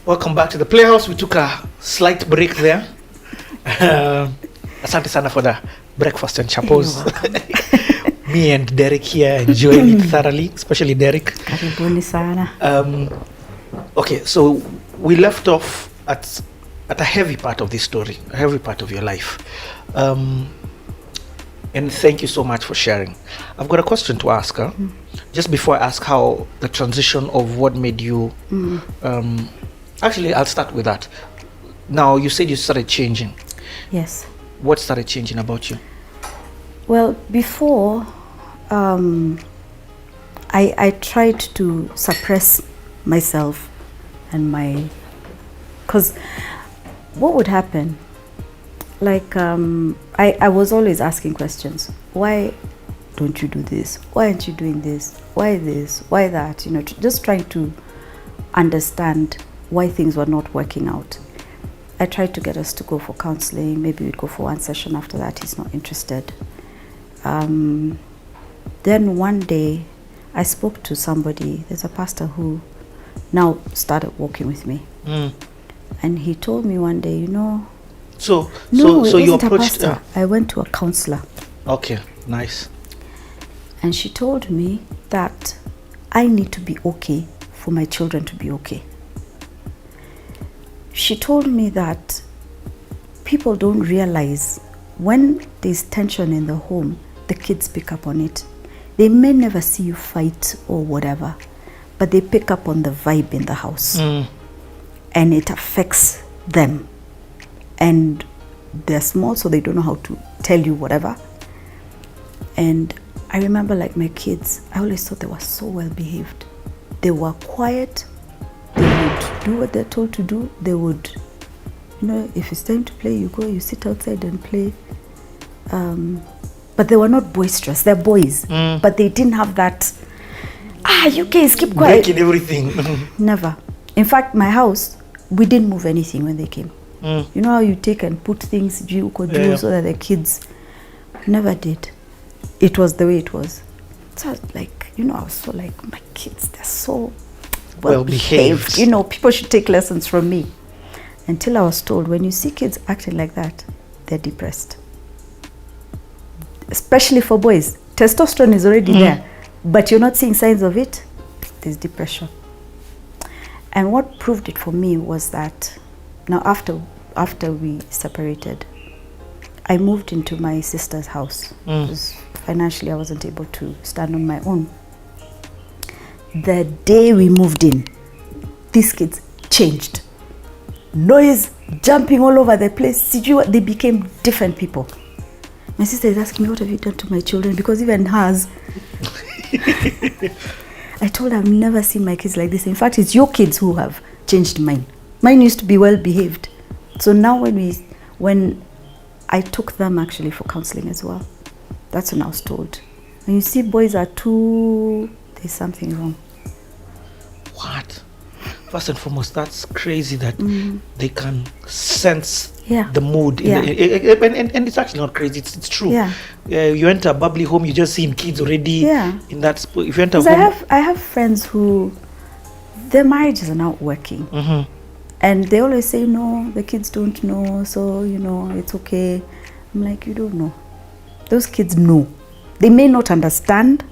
Welcome back to the Playhouse. We took a slight break there. Asante sana for the breakfast and chapos. Me and Derek here enjoying it thoroughly, especially Derek. Karibuni sana. Okay, so we left off at a heavy part of this story, a heavy part of your life. And thank you so much for sharing. I've got a question to ask her. Just before I ask how the transition of what made you... actually, I'll start with that. Now, you said you started changing. Yes. What started changing about you? Well, before, I tried to suppress myself and because what would happen, like, I was always asking questions. Why don't you do this? Why aren't you doing this? Why this? Why that? You know, just trying to understand why things were not working out. I tried to get us to go for counseling. Maybe we'd go for one session. After that, he's not interested. Then one day, I spoke to somebody. There's a pastor who now started working with me. And he told me one day, you know... So you approached... I went to a counselor. Okay, nice. And she told me that I need to be okay for my children to be okay. She told me that people don't realize when there's tension in the home, the kids pick up on it. They may never see you fight or whatever, but they pick up on the vibe in the house. And it affects them. And they're small, so they don't know how to tell you whatever. And I remember, like, my kids, I always thought they were so well behaved. They were quiet. They would do what they're told to do. They would, you know, if it's time to play, you go, you sit outside and play. But they were not boisterous. They're boys. But they didn't have that, you guys keep quiet. Breaking everything. Never. In fact, my house, we didn't move anything when they came. You know how you take and put things so that the kids never did. It was the way it was. So I was like, you know, I was so like, my kids, they're so well behaved. You know, people should take lessons from me. Until I was told, when you see kids acting like that, they're depressed. Especially for boys. Testosterone is already there, but you're not seeing signs of it. There's depression. And what proved it for me was that now after we separated, I moved into my sister's house because financially I wasn't able to stand on my own. The day we moved in, these kids changed. Noise, jumping all over the place. They became different people. My sister is asking me, what have you done to my children? Because even hers, I told her I've never seen my kids like this. In fact, it's your kids who have changed mine. Mine used to be well behaved. So now when I took them actually for counseling as well, that's when I was told. When you see boys are there's something wrong. What? First and foremost, that's crazy that they can sense the mood. And it's actually not crazy, it's true. You enter a bubbly home, you just seen kids already in that. If you enter home, I have friends who, their marriages are not working. And they always say, no, the kids don't know, so, you know, it's okay. I'm like, you don't know. Those kids know. They may not understand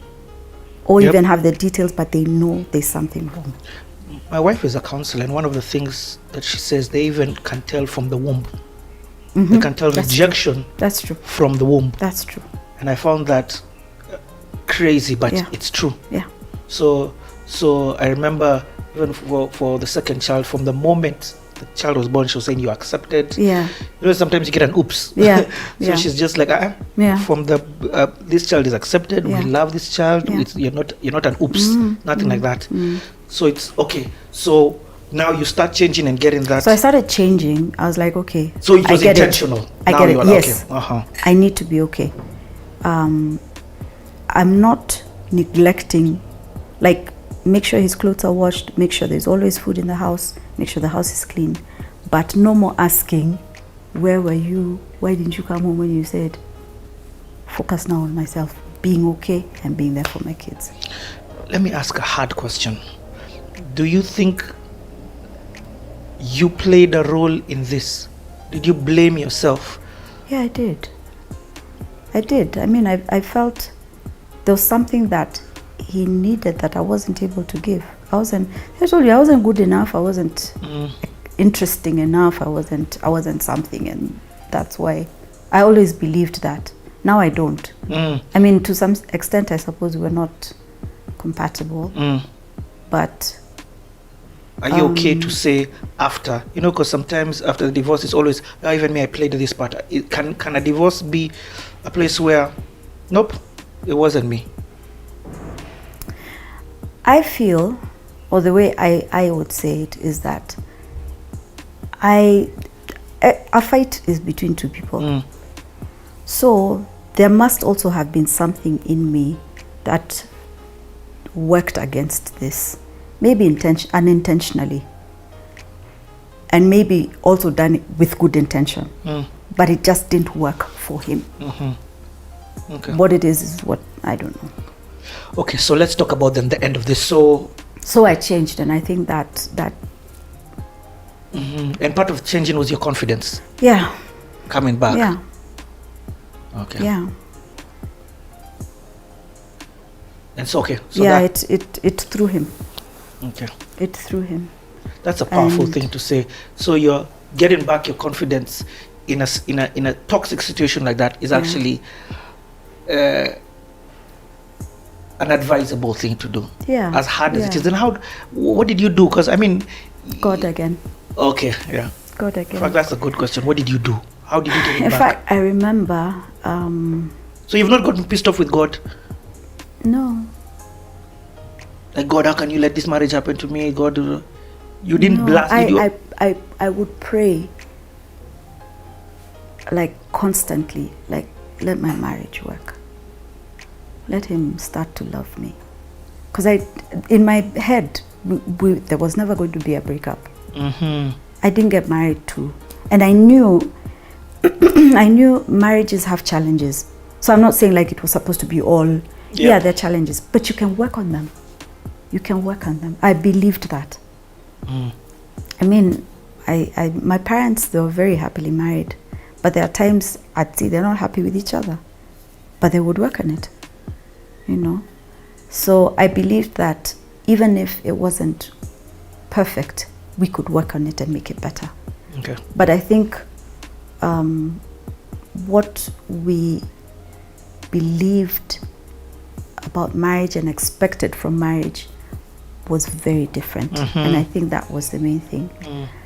or even have the details, but they know there's something wrong. My wife is a counselor, and one of the things that she says, they even can tell from the womb. They can tell rejection from the womb. That's true. And I found that crazy, but it's true. So I remember even for the second child, from the moment the child was born, she was saying, you're accepted. You know, sometimes you get an oops. So she's just like, from the this child is accepted. We love this child. You're not an oops. Nothing like that. So it's okay. So now you start changing and getting that. So I started changing. I was like, okay. So it was intentional. I get it. Yes. Okay. I need to be okay. I'm not neglecting, like, make sure his clothes are washed, make sure there's always food in the house, make sure the house is clean. But no more asking, where were you? Why didn't you come home when you said? Focus now on myself, being okay and being there for my kids. Let me ask a hard question. Do you think you played a role in this? Did you blame yourself? Yeah, I did. I mean, I felt there was something that he needed that I wasn't able to give. I told you, I wasn't good enough. I wasn't interesting enough. I wasn't something, and that's why I always believed that. Now I don't. I mean, to some extent, I suppose we're not compatible. But are you okay to say after? You know, because sometimes after the divorce, it's always, oh, even me, I played this part. Can a divorce be a place where, nope, it wasn't me? I feel, or the way I would say it is that a fight is between two people. So there must also have been something in me that worked against this. Maybe unintentionally. And maybe also done it with good intention. But it just didn't work for him. Okay. What it is what I don't know. Okay, so let's talk about then the end of this. So I changed, and I think that and part of changing was your confidence. Yeah. Coming back. Yeah. Okay. Yeah. And so okay. So yeah, it threw him. Okay. It threw him. That's a powerful thing to say. So you're getting back your confidence in a toxic situation like that is actually an advisable thing to do. Yeah. As hard as it is. Then what did you do? Because I mean, God again. Okay. Yeah. God again. In fact, that's a good question. What did you do? How did you get it in back? In fact, I remember. So you've not gotten pissed off with God? No. Like, God, how can you let this marriage happen to me? God, you didn't blast. I would pray, like, constantly, like, let my marriage work. Let him start to love me. Because in my head, there was never going to be a breakup. I didn't get married too. And I knew, I knew marriages have challenges. So I'm not saying like it was supposed to be all, yeah, there are challenges, but you can work on them. You can work on them. I believed that. I mean, my parents, they were very happily married, but there are times I'd see they're not happy with each other, but they would work on it, you know. So I believed that even if it wasn't perfect, we could work on it and make it better. Okay. But I think what we believed about marriage and expected from marriage was very different. And I think that was the main thing.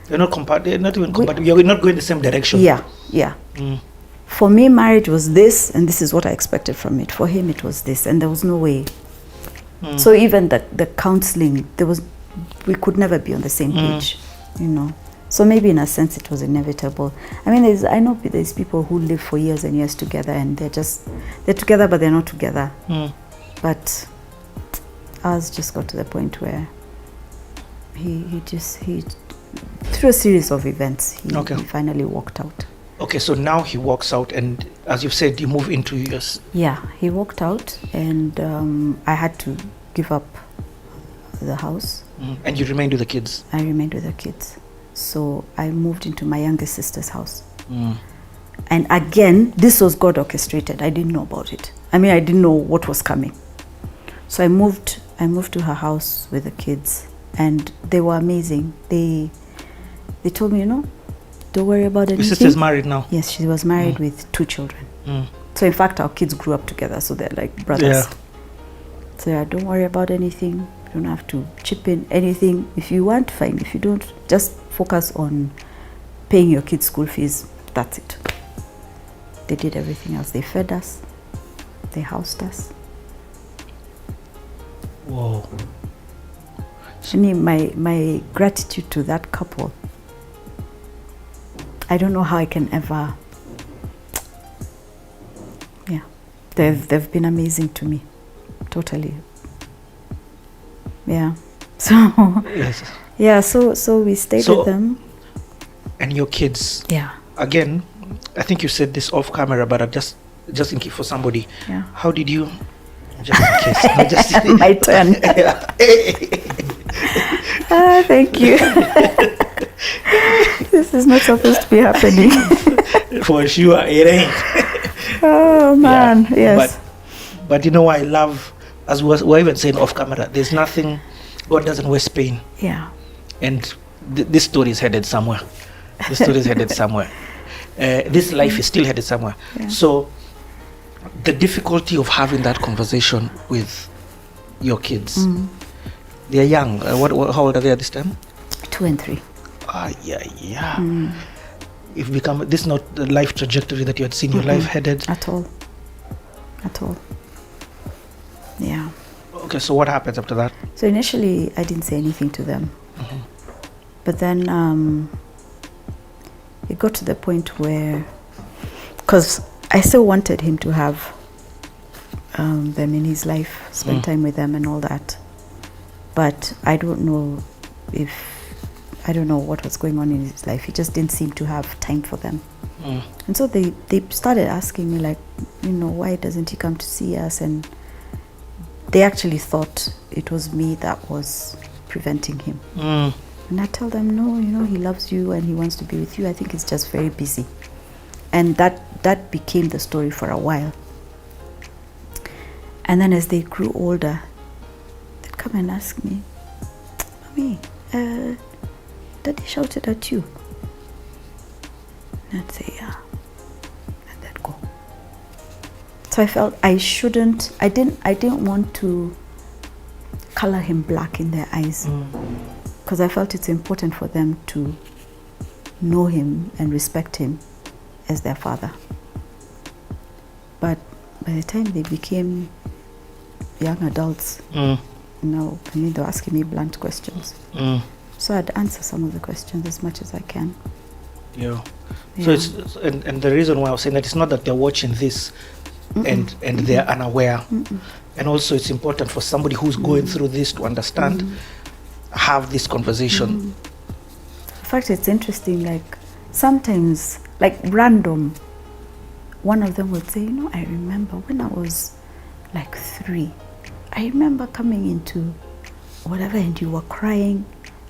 They're not even compatible. You're not going the same direction. Yeah. For me, marriage was this, and this is what I expected from it. For him, it was this, and there was no way. So even the counseling, we could never be on the same page, you know. So maybe in a sense it was inevitable. I mean, I know there's people who live for years and years together, and they're together, but they're not together. But ours just got to the point where he through a series of events, he finally walked out. Okay, so now he walks out, and as you've said, you move into yours. Yeah, he walked out, and I had to give up the house. And you remained with the kids? I remained with the kids. So I moved into my youngest sister's house. And again, this was God orchestrated. I didn't know about it. I mean, I didn't know what was coming. So I moved to her house with the kids, and they were amazing. They told me, you know, don't worry about anything. Your sister's married now? Yes, she was married with 2 children. So in fact, our kids grew up together, so they're like brothers. So yeah, don't worry about anything. You don't have to chip in anything. If you want, fine. If you don't, just focus on paying your kids' school fees. That's it. They did everything else. They fed us. They housed us. Whoa. I mean, my gratitude to that couple, I don't know how I can ever, they've been amazing to me, totally. Yeah. So yes. Yeah, so we stayed with them. And your kids. Yeah. Again, I think you said this off camera, but just in case for somebody. Yeah. How did you? Just in case. No, just my turn. Thank you. This is not supposed to be happening. For sure, it ain't. Oh man, yeah. yes. But you know, I love, as we were even saying off camera, there's nothing, God doesn't waste pain. Yeah. And this story is headed somewhere. This story is headed somewhere. This life is still headed somewhere. Yeah. So the difficulty of having that conversation with your kids, they're young. How old are they at this time? 2 and 3. Yeah. You've become, this is not the life trajectory that you had seen your life headed. At all. Yeah. Okay, so what happens after that? So initially, I didn't say anything to them. But then it got to the point where, because I still wanted him to have them in his life, spend time with them and all that. But I don't know what was going on in his life. He just didn't seem to have time for them. And so they started asking me, like, why doesn't he come to see us? And they actually thought it was me that was preventing him. And I tell them, no, he loves you and he wants to be with you. I think he's just very busy. And that became the story for a while. And then as they grew older, they'd come and ask me, Mommy, Daddy shouted at you. And I'd say, yeah. And they'd go. So I felt I didn't want to color him black in their eyes. Because I felt it's important for them to know him and respect him as their father. But by the time they became young adults, they were asking me blunt questions. So I'd answer some of the questions as much as I can. Yeah. So it's and the reason why I was saying that it's not that they're watching this and they're unaware. And also it's important for somebody who's going through this to understand, have this conversation. In fact, it's interesting, like sometimes, like random, one of them would say, I remember when I was like 3, I remember coming into whatever and you were crying.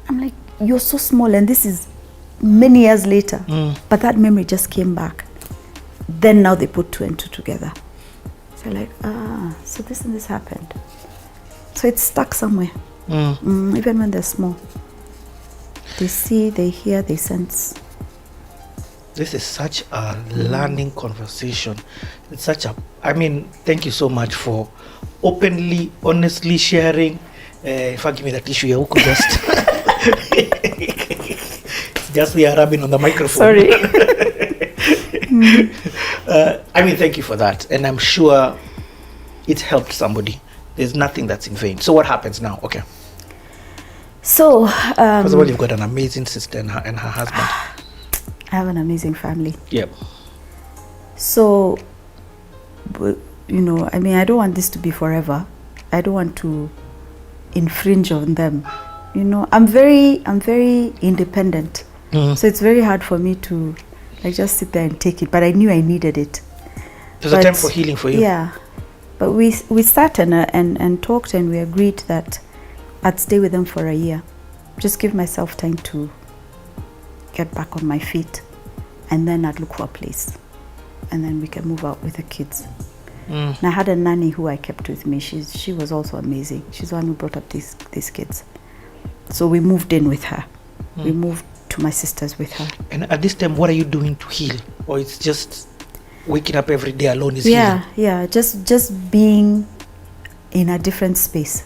I'm like, you're so small, and this is many years later, but that memory just came back. Then now they put 2 and 2 together. So like, so this and this happened. So it's stuck somewhere, even when they're small. They see, they hear, they sense. This is such a learning conversation. It's such a, thank you so much for openly, honestly sharing. If I give me that tissue, you could just we are rubbing on the microphone. Sorry. Thank you for that. And I'm sure it helped somebody. There's nothing that's in vain. So what happens now? Okay. So, first of all, you've got an amazing sister and her husband. I have an amazing family. Yep. So, I don't want this to be forever. I don't want to infringe on them. I'm very independent. So it's very hard for me to just sit there and take it. But I knew I needed it. There's a time for healing for you. Yeah. But we sat and talked, and we agreed that I'd stay with them for a year. Just give myself time to get back on my feet, and then I'd look for a place, and then we can move out with the kids. And I had a nanny who I kept with me. She was also amazing. She's the one who brought up these kids. So we moved in with her. We moved to my sister's with her. And at this time, what are you doing to heal? Or it's just waking up every day alone is healing? Yeah, just being in a different space.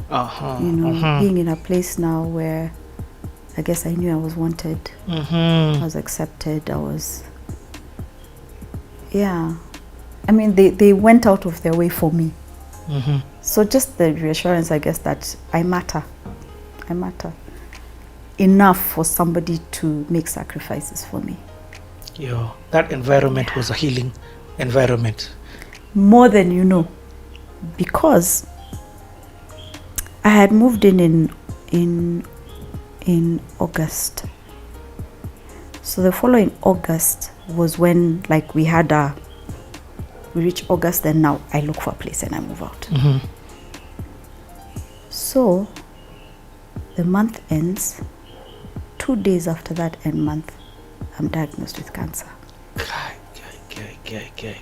Being in a place now where I guess I knew I was wanted. I was accepted. They went out of their way for me. So just the reassurance, I guess, that I matter enough for somebody to make sacrifices for me. Yeah, that environment was a healing environment. More than you know, because I had moved in August. So the following August was when we reached August, and now I look for a place and I move out. So the month ends. 2 days after that end month, I'm diagnosed with cancer. Okay.